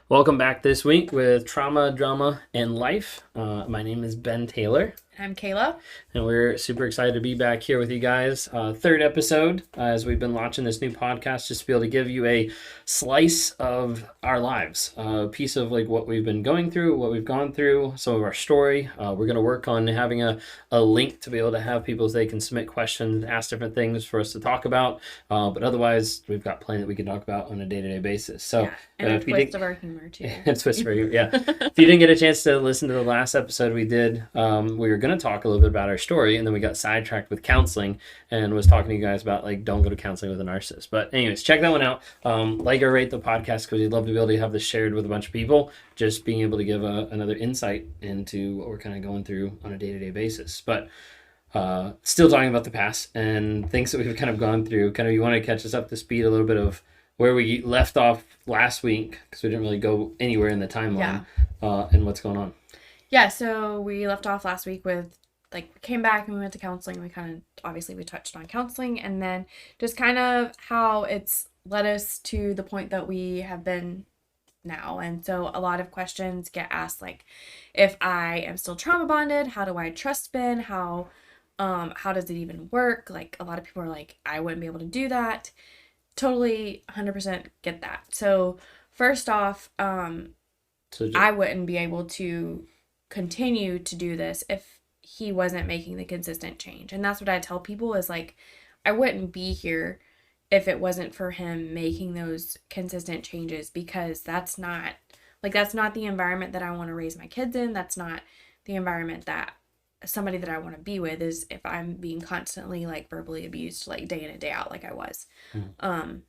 Welcome back this week with Trauma, Drama, and Life. My name is Ben Taylor, I'm Kayla. and we're super excited to be back here with you guys. Third episode, as we've been launching this new podcast, just to be able to give you a slice of our lives, a piece of like what we've been going through, what we've gone through, some of our story. We're going to work on having a link to be able to have people so they can submit questions, ask different things for us to talk about. But otherwise, we've got plenty that we can talk about on a day-to-day basis. So Yeah, and a if you twist did, of our humor too. it's whispering, yeah. If you didn't get a chance to listen to the last episode we did, we were going to talk a little bit about our story, and then we got sidetracked with counseling and was talking to you guys about like don't go to counseling with a narcissist. But anyways, check that one out. Like or rate the podcast because we'd love to be able to have this shared with a bunch of people. Just being able to give another insight into what we're kind of going through on a day-to-day basis. But still talking about the past and things that we've kind of gone through. Kind of, you want to catch us up to speed a little bit of where we left off last week because we didn't really go anywhere in the timeline and what's going on. Yeah, so we left off last week with we came back and we went to counseling. We kind of obviously we touched on counseling and then just kind of how it's led us to the point that we have been now. And so a lot of questions get asked like if I am still trauma bonded, how do I trust Ben? How does it even work? Like a lot of people are like, I wouldn't be able to do that. Totally 100% get that. So first off, I wouldn't be able to continue to do this if he wasn't making the consistent change. And that's what I tell people is like, I wouldn't be here if it wasn't for him making those consistent changes because that's not the environment that I want to raise my kids in. That's not the environment that somebody that I want to be with is if I'm being constantly like verbally abused like day in and day out like I was. Um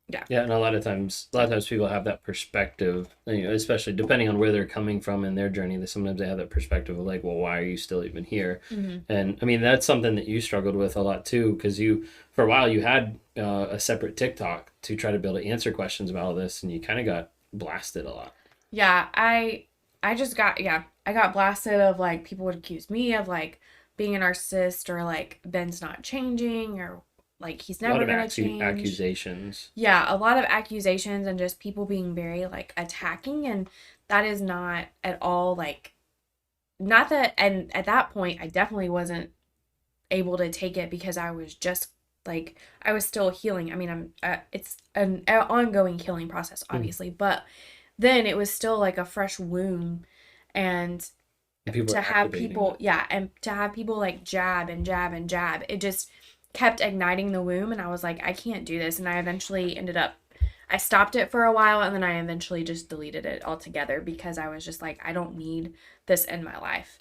yeah. Yeah, and a lot of times people have that perspective, especially depending on where they're coming from in their journey. Sometimes they have that perspective of like, well, why are you still even here? Mm-hmm. And I mean, that's something that you struggled with a lot too, because for a while, you had a separate TikTok to try to be able to answer questions about all this, and you kind of got blasted a lot. Yeah, I got blasted of like people would accuse me of like being a narcissist or like Ben's not changing or like he's A lot never of gonna change. accusations. Yeah, a lot of accusations and just people being very like attacking and that is not at all like not that and at that point I definitely wasn't able to take it because I was just like I was still healing. I mean, it's an ongoing healing process obviously, but then it was still like a fresh wound and And people to are have activating people it. yeah and to have people like jab and jab and jab it just kept igniting the womb and I was like I can't do this and I eventually ended up I stopped it for a while and then I eventually just deleted it altogether because I was just like I don't need this in my life.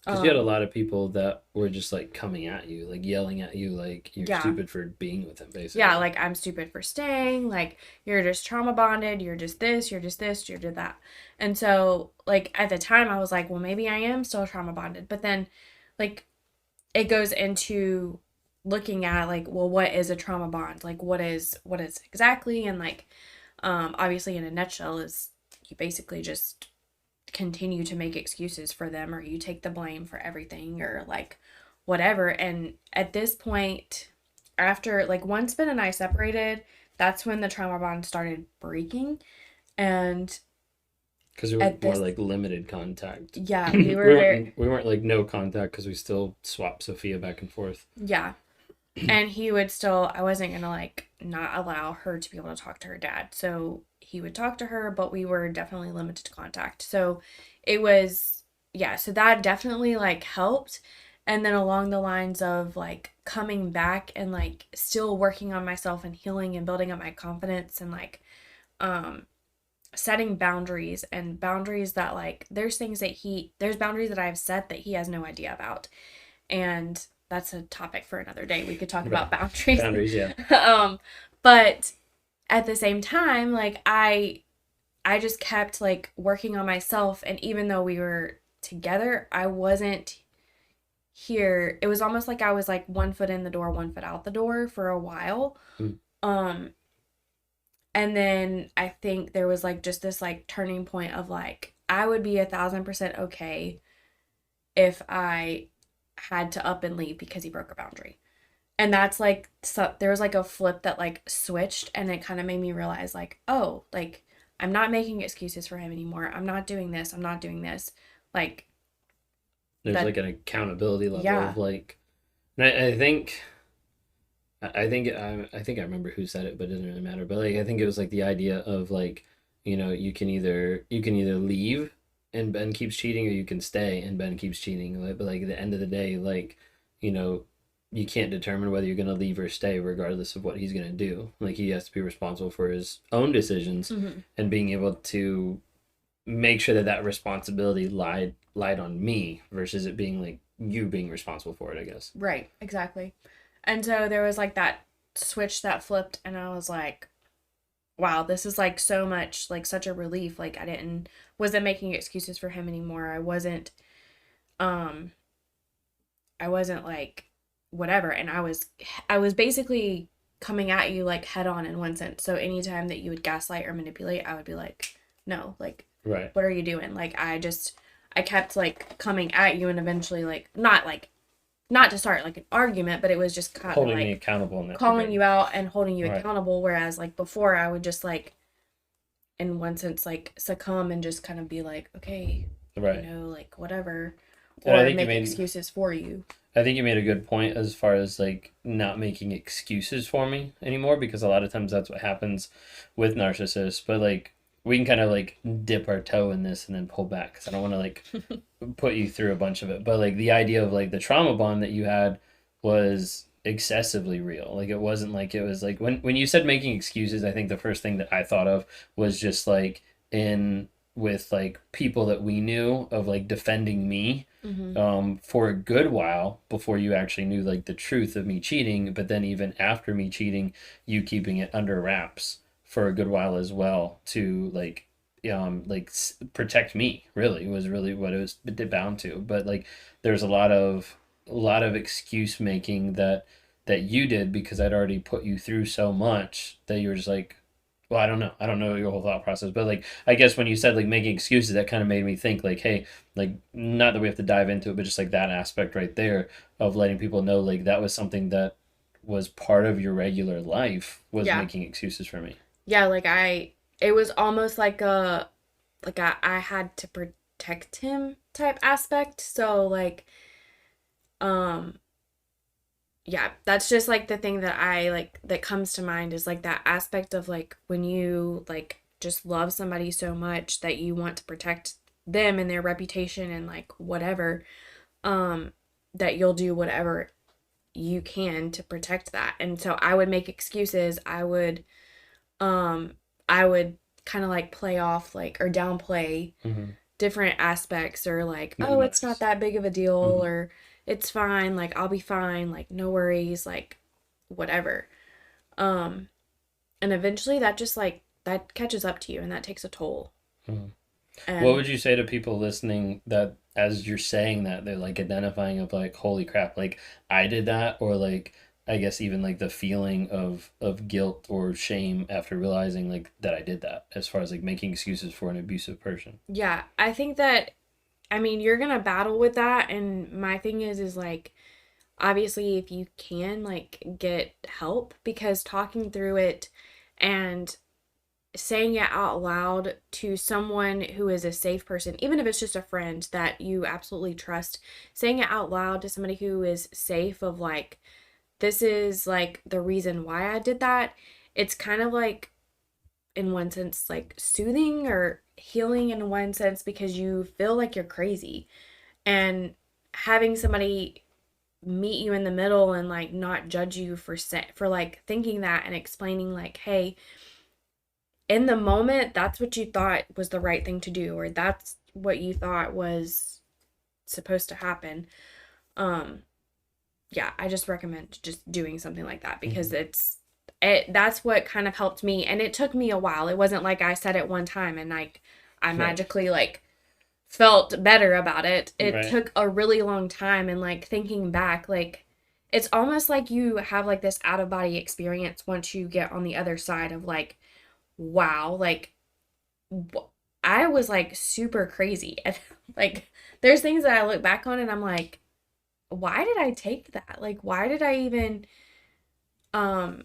Because you had a lot of people that were just like coming at you, like yelling at you, like you're Yeah. stupid for being with him, Yeah, basically. like I'm stupid for staying, like you're just trauma bonded, you're just this, you're just this, you're just that. And so like at the time I was like, well maybe I am still trauma bonded. But then like it goes into looking at like, well, what is a trauma bond? Like what is exactly and like obviously in a nutshell is you basically just continue to make excuses for them or you take the blame for everything or like whatever. And at this point, after like once Ben and I separated, that's when the trauma bond started breaking. And Because we were at more this, like limited contact. yeah, we we were very, weren't like no contact because we still swapped Sophia back and forth. yeah. And he would still, I wasn't gonna like not allow her to be able to talk to her dad. So he would talk to her, but we were definitely limited to contact. So it was, yeah, so that definitely like helped. And then along the lines of like coming back and like still working on myself and healing and building up my confidence and like um setting boundaries and boundaries that like there's boundaries that I've set that he has no idea about. And that's a topic for another day. We could talk about boundaries. Boundaries, yeah. But at the same time, like I just kept like working on myself and even though we were together, I wasn't here. It was almost like I was like one foot in the door, one foot out the door for a while. Mm. Um and then I think there was like just this like turning point of like I would be 1,000% okay if I had to up and leave because he broke a boundary. And that's like so there was like a flip that like switched and it kind of made me realize like, oh, like I'm not making excuses for him anymore. I'm not doing this. I'm not doing this. Like There's that. like an accountability level Yeah. of like, and I think I think I remember who said it, but it doesn't really matter. But like I think it was like the idea of like, you can either leave and Ben keeps cheating, or you can stay and Ben keeps cheating. But like at the end of the day, like, you know, you can't determine whether you're gonna leave or stay, regardless of what he's gonna do. Like he has to be responsible for his own decisions, Mm-hmm. and being able to make sure that that responsibility lied on me versus it being like you being responsible for it, I guess. Right. Exactly. And so there was like that switch that flipped, and I was like, wow, this is like so much, like such a relief. Like wasn't making excuses for him anymore. Um, I wasn't like whatever. And I was basically coming at you like head on in one sense. So anytime that you would gaslight or manipulate, I would be like, no, like, Right. what are you doing? Like, I kept like coming at you, and eventually not to start like an argument, but it was just kind of Holding me like accountable in that calling regard. you out and holding you Right. accountable. Whereas like before, I would just like, in one sense, like succumb and just kind of be like, okay, Right. like whatever, And I or think you make made excuses for you. I think you made a good point as far as like not making excuses for me anymore, because a lot of times that's what happens with narcissists. But like we can kind of like dip our toe in this and then pull back, because I don't want to like put you through a bunch of it. But like the idea of like the trauma bond that you had was excessively real. Like it wasn't like, it was like when you said making excuses, I think the first thing that I thought of was just like in with like people that we knew of like defending me Mm-hmm. for a good while before you actually knew like the truth of me cheating, but then even after me cheating, you keeping it under wraps for a good while as well to protect me, really was really what it was bound to. But like there's a lot of excuse making that you did, because I'd already put you through so much that you were just like, well, I don't know your whole thought process, but like I guess when you said like making excuses, that kind of made me think like, hey, like not that we have to dive into it, but just like that aspect right there of letting people know like that was something that was part of your regular life, was Yeah. making excuses for me. Yeah, like it was almost like I had to protect him type aspect. So like, um, yeah, that's just like the thing that I like that comes to mind is like that aspect of like when you like just love somebody so much that you want to protect them and their reputation and like whatever, um, that you'll do whatever you can to protect that. And so I would make excuses. I would kind of like play off like or downplay Mm-hmm. different aspects or like, oh, it's not Minimize. that big of a deal Mm-hmm. or it's fine, like I'll be fine, like no worries, like whatever. Um and eventually that just like that catches up to you and that takes a toll. Mm-hmm. What And would you say to people listening that as you're saying that they're like identifying of like, holy crap, like I did that, or like I guess even like the feeling of guilt or shame after realizing like that I did that, as far as like making excuses for an abusive person. yeah, I think that I mean you're gonna battle with that and my thing is like obviously if you can like get help because talking through it and saying it out loud to someone who is a safe person, even if it's just a friend that you absolutely trust, saying it out loud to somebody who is safe of like, this is like the reason why I did that. It's kind of like, in one sense, like soothing or healing in one sense because you feel like you're crazy. And having somebody meet you in the middle and like not judge you for like thinking that and explaining like, hey, in the moment, that's what you thought was the right thing to do, or that's what you thought was supposed to happen. Um, yeah, I just recommend just doing something like that because Mm-hmm. that's what kind of helped me, and it took me a while. It wasn't like I said it one time and like I Right. magically like felt better about it. It Right. took a really long time, and like thinking back, like it's almost like you have like this out of body experience once you get on the other side of like, wow, like I was like super crazy. And like there's things that I look back on and I'm like, why did I take that? Like why did I even um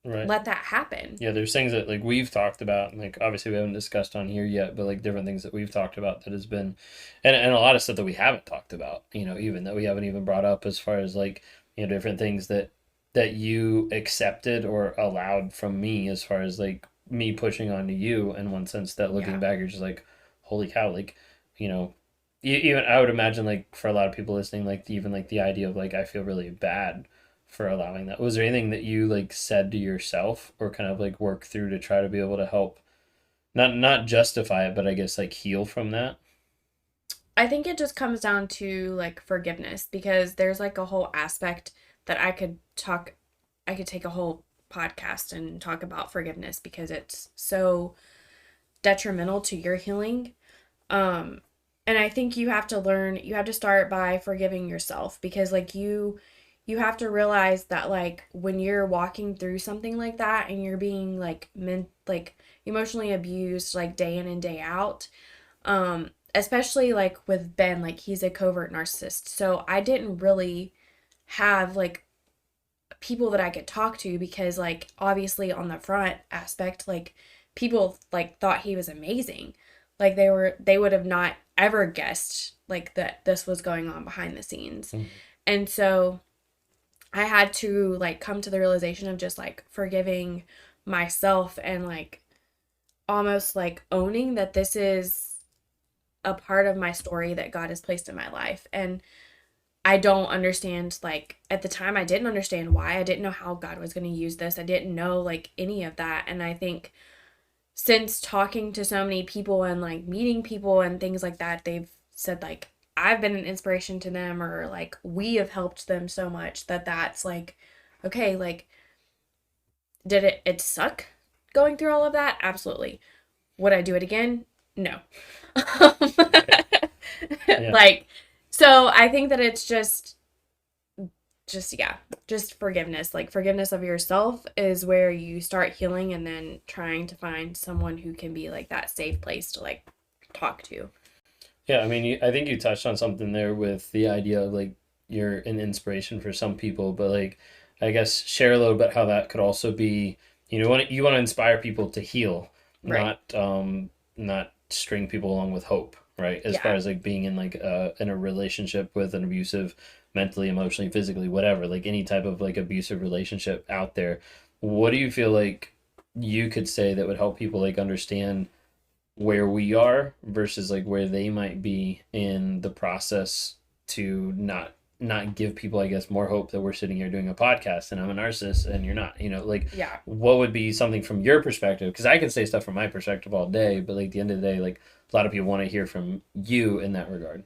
Right. let that happen. Yeah, there's things that like we've talked about, and like obviously we haven't discussed on here yet, but like different things that we've talked about that has been, and a lot of stuff that we haven't talked about, even that we haven't even brought up as far as like different things that you accepted or allowed from me as far as like me pushing onto you in one sense that looking Yeah. back you're just like holy cow, like you know even I would imagine like for a lot of people listening like even like the idea of like I feel really bad for allowing that. Was there anything that you like said to yourself or kind of like work through to try to be able to help not justify it, but I guess like heal from that? I think it just comes down to like forgiveness, because there's like a whole aspect that I could take a whole podcast and talk about forgiveness, because it's so detrimental to your healing. Um and I think you have to start by forgiving yourself, because like you have to realize that like when you're walking through something like that and you're being like emotionally abused like day in and day out, especially like with Ben, like he's a covert narcissist. So I didn't really have like people that I could talk to, because like obviously on the front aspect, like people like thought he was amazing. Like they would have not ever guessed like that this was going on behind the scenes. Mm-hmm. And so I had to like come to the realization of just like forgiving myself, and like almost like owning that this is a part of my story that God has placed in my life. And I don't understand, like at the time I didn't understand why. I didn't know how God was going to use this. I didn't know like any of that. And I think since talking to so many people and like meeting people and things like that, they've said like I've been an inspiration to them, or like we have helped them so much that that's like okay, like did it suck going through all of that? Absolutely. Would I do it again? No. Yeah. Like, so I think that it's yeah, just forgiveness. Like forgiveness of yourself is where you start healing, and then trying to find someone who can be like that safe place to like talk to. Yeah, I mean, I think you touched on something there with the idea of like you're an inspiration for some people, but like I guess share a little bit how that could also be, you want to inspire people to heal, Right. not string people along with hope, right? As far Yeah. as like being in like in a relationship with an abusive, mentally, emotionally, physically, whatever, like any type of like abusive relationship out there. What do you feel like you could say that would help people like understand where we are versus like where they might be in the process to not give people I guess more hope that we're sitting here doing a podcast and I'm a narcissist and you're not, like Yeah. what would be something from your perspective, because I can say stuff from my perspective all day, but like at the end of the day, like a lot of people want to hear from you in that regard.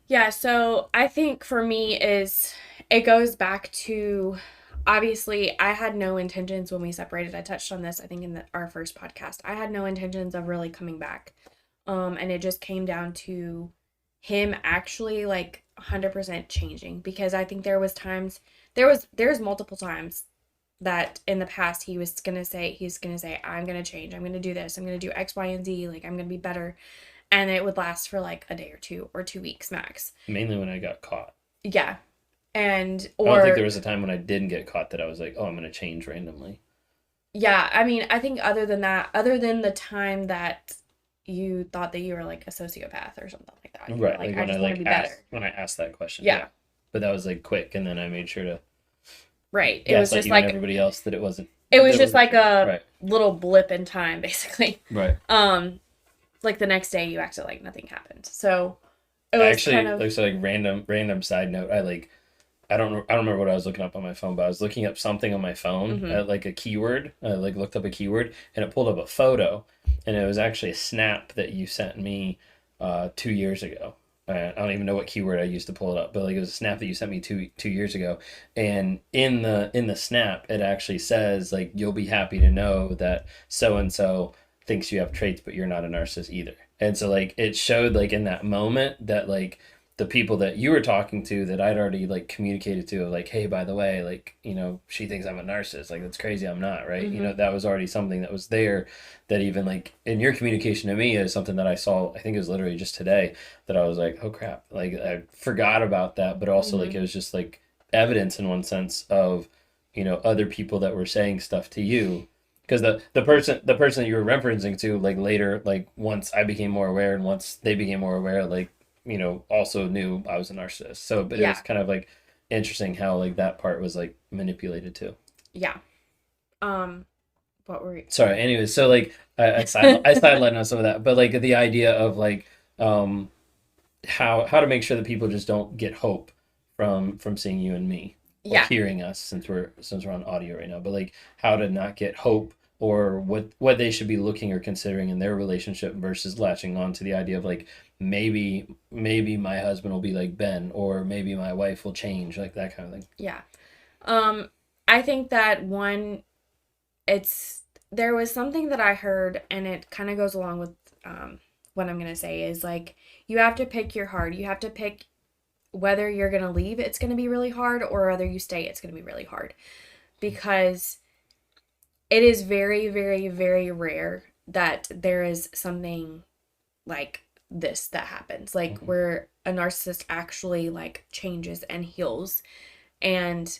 Yeah, so I think for me is it goes back to obviously I had no intentions when we separated. I touched on this I think in our first podcast. I had no intentions of really coming back. And it just came down to him actually like 100% changing, because I think there's multiple times that in the past he's going to say I'm going to change. I'm going to do this. I'm going to do X, Y, and Z. Like I'm going to be better, and it would last for like a day or two or 2 weeks max. Mainly when I got caught. Yeah. And I don't think or there was a time when I didn't get caught that I was like, oh, I'm going to change randomly. yeah, I mean, I think other than that, other than the time that you thought that you were like a sociopath or something like that, you were Right, like like I when I just want to like be better. asked when I asked that question, Yeah. yeah. But that was like quick, and then I made sure to Right. It was gaslight just you and like everybody else that it wasn't. it was That just wasn't like true. a Right. little blip in time basically. Right. Like the next day you acted like nothing happened. So it I was kind actually of like so like random side note. I don't remember what I was looking up on my phone, but I was looking up something on my phone, mhm. like a keyword. I like looked up a keyword, and it pulled up a photo, and it was actually a snap that you sent me 2 years ago. I don't even know what keyword I used to pull it up, but like it was a snap that you sent me two years ago, and in the snap it actually says like you'll be happy to know that so and so thinks you have traits, but you're not a narcissist either. And so like it showed like in that moment that like the people that you were talking to that I'd already like communicated to like, hey, by the way, like, she thinks I'm a narcissist. Like, that's crazy. I'm not, right? Mhm. That was already something that was there that even like in your communication to me is something that I saw, I think it was literally just today that I was like, oh crap. Like I forgot about that, but also like Mhm. it was just like evidence in one sense of other people that were saying stuff to you. Because the person that you were referencing to, like later, like once I became more aware and once they became more aware, like, also knew I was a narcissist. So, but it was Yeah. kind of like interesting how like that part was like manipulated too. Yeah. Um, what were you? Sorry. Anyways, so like I sidelined on some of that, but like the idea of like um how to make sure that people just don't get hope from seeing you and me or Yeah. hearing us, since we're on audio right now, but like how to not get hope or what they should be looking or considering in their relationship versus latching on to the idea of like maybe my husband will be like Ben, or maybe my wife will change, like that kind of thing. Yeah. Um, I think that one, it's there was something that I heard, and it kind of goes along with what I'm gonna say is like you have to pick your hard. You have to pick whether you're gonna leave, it's gonna be really hard, or whether you stay, it's gonna be really hard, because it is very, very, very rare that there is something like this that happens, like Mm-hmm. where a narcissist actually like changes and heals. And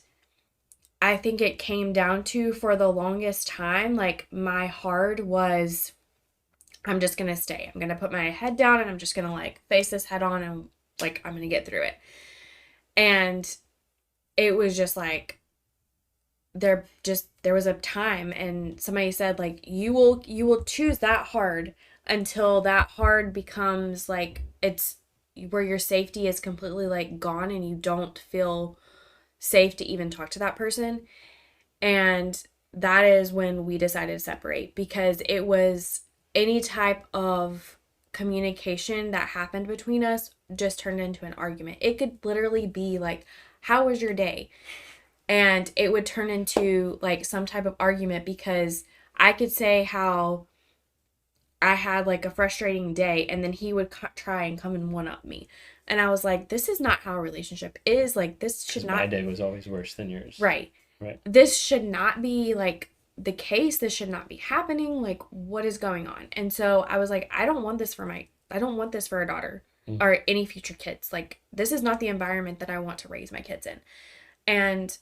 I think it came down to, for the longest time, like my hard was, I'm just gonna stay. I'm gonna put my head down and I'm just gonna like face this head on, and like I'm gonna get through it. And it was just like there was a time, and somebody said like you will choose that hard until that hard becomes like it's where your safety is completely like gone and you don't feel safe to even talk to that person. And that is when we decided to separate, because it was any type of communication that happened between us just turned into an argument. It could literally be like, how was your day? And it would turn into like some type of argument, because I could say how I had like a frustrating day, and then he would try and come and one up me. And I was like, this is not how a relationship is. Like, this should Because my not, day was always worse than yours. right. Right. This should not be like the case. This should not be happening. Like, what is going on? And so I was like, I don't want this for a daughter Mm. or any future kids. Like, this is not the environment that I want to raise my kids in. And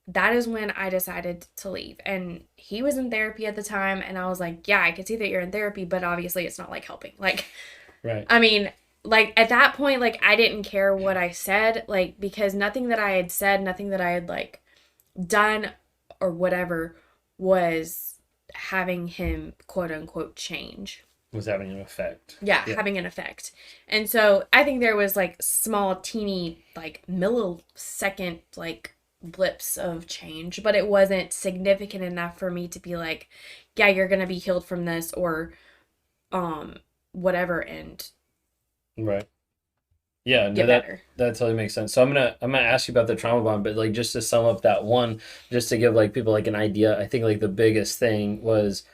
that is when I decided to leave. And he was in therapy at the time, and I was like, yeah, I can see that you're in therapy, but obviously it's not like helping. Like, Right. I mean, like at that point, like I didn't care what I said, like because nothing that I had said, nothing that I had like done or whatever was having him quote unquote change. Was having an effect. Yeah, Yeah. having an effect. And so I think there was like small, teeny, like millisecond, like blips of change, but it wasn't significant enough for me to be like, yeah, you're gonna be healed from this, or um whatever, and Right. Yeah, no, get that better. that totally makes sense. So I'm gonna ask you about the trauma bond, but like just to sum up that one, just to give like people like an idea, I think like the biggest thing was,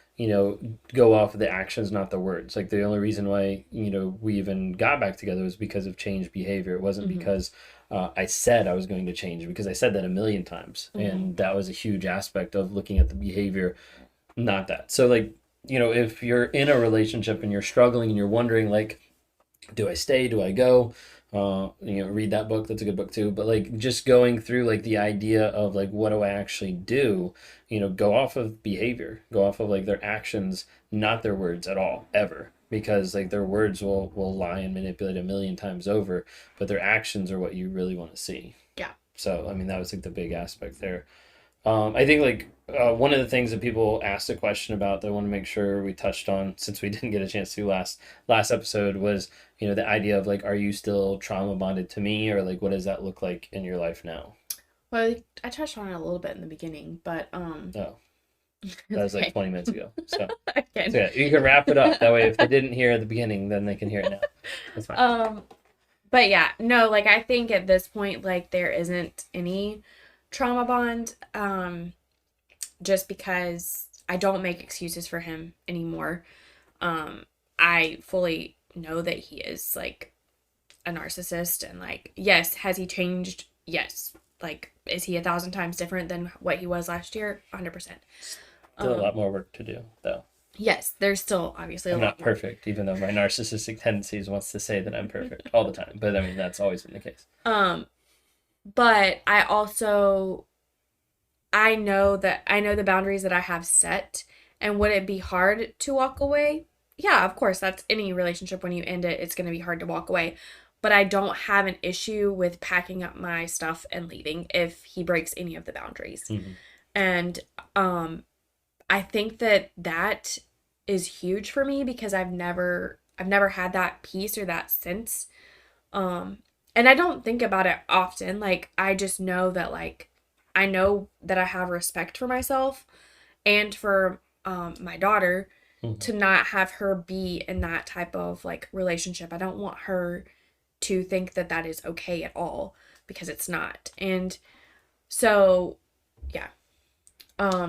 go off of the actions, not the words. Like the only reason why, we even got back together was because of changed behavior. It wasn't Mm-hmm. because I said I was going to change, because I said that a million times. Mm-hmm. And that was a huge aspect of looking at the behavior, not that. So like, if you're in a relationship and you're struggling and you're wondering like, do I stay? Do I go? Read that book. That's a good book too. But like just going through like the idea of like what do I actually do? Go off of behavior. Go off of like their actions, not their words at all, ever. Because like their words will lie and manipulate a million times over, but their actions are what you really want to see. Yeah. So I mean that was like the big aspect there. I think like one of the things that people asked a question about that I want to make sure we touched on, since we didn't get a chance to last episode, was the idea of like, are you still trauma bonded to me, or like what does that look like in your life now? Well, I touched on it a little bit in the beginning, but Oh, that was like 20 minutes ago. So, okay. so yeah, you can wrap it up that way. If they didn't hear at the beginning, then they can hear it now. That's fine. But yeah, no, like I think at this point, like there isn't any trauma bond, just because I don't make excuses for him anymore. I fully know that he is like a narcissist, and like, yes, has he changed? Yes. Like, is he 1,000 times different than what he was last year? 100%. Still a lot more work to do, though. Yes, there's still obviously a I'm lot not more. perfect, even though my narcissistic tendencies wants to say that I'm perfect all the time. But I mean, that's always been the case. But I also I know the boundaries that I have set, and would it be hard to walk away? Yeah, of course, that's any relationship. When you end it, it's going to be hard to walk away. But I don't have an issue with packing up my stuff and leaving if he breaks any of the boundaries. Mm-hmm. And um I think that that is huge for me because I've never had that peace or that sense. Um and I don't think about it often. Like I just know that I know that I have respect for myself and for my daughter Mm-hmm. to not have her be in that type of like relationship. I don't want her to think that that is okay at all because it's not. And so, yeah.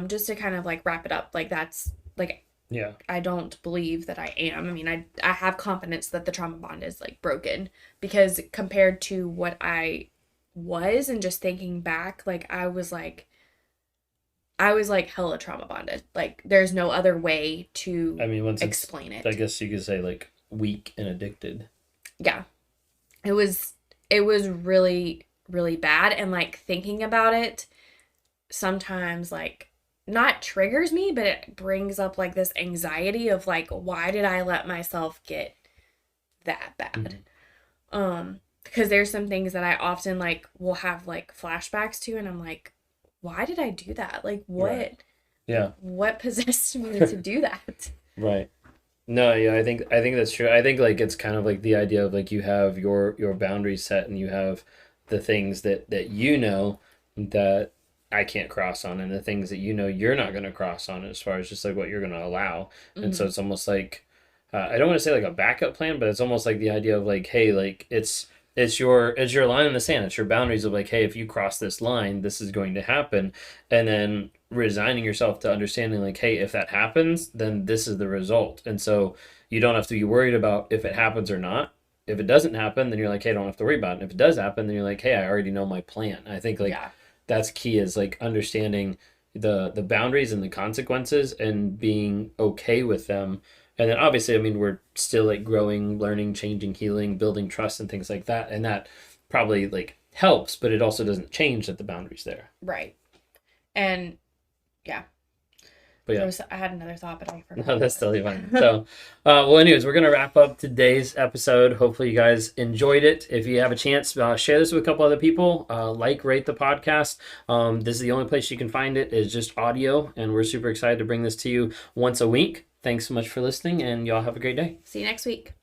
Just to kind of like wrap it up, like that's like Yeah. I don't believe that I am. I mean, I have confidence that the trauma bond is like broken because compared to what I was and just thinking back, like I was like hella trauma bonded. Like there's no other way to I mean, once it's, explain I it. guess you could say like weak and addicted. Yeah. It was really really bad and like thinking about it sometimes like not triggers me, but it brings up like this anxiety of like why did I let myself get that bad? Mm-hmm. Because there's some things that I often like will have like flashbacks to and I'm like why did I do that? Like Right. Yeah. what possessed me to do that? Right. No, yeah, I think that's true. I think like it's kind of like the idea of like you have your boundaries set and you have the things that you know that I can't cross on and the things that you know you're not going to cross on as far as just like what you're going to allow. And so Hmm. it's almost like I don't want to say like a backup plan, but it's almost like the idea of like hey, like it's your line in the sand. It's your boundaries of like hey, if you cross this line, this is going to happen. And then resigning yourself to understanding like hey if that happens then this is the result and so you don't have to be worried about if it happens or not. If it doesn't happen then you're like hey I don't have to worry about it. And if it does happen then you're like hey I already know my plan. I think like Yeah. that's key is like understanding the boundaries and the consequences and being okay with them. And then obviously I mean we're still like growing, learning, changing, healing, building trust and things like that, and that probably like helps, but it also doesn't change that the boundaries there. Right. And yeah. But There yeah. was I had another thought, but I No, forgot that's what totally it fine. was. So, well, anyways, we're gonna wrap up today's episode. Hopefully, you guys enjoyed it. If you have a chance, share this with a couple other people. Like, rate the podcast. This is the only place you can find it is just audio, and we're super excited to bring this to you once a week. Thanks so much for listening, and y'all have a great day. See you next week.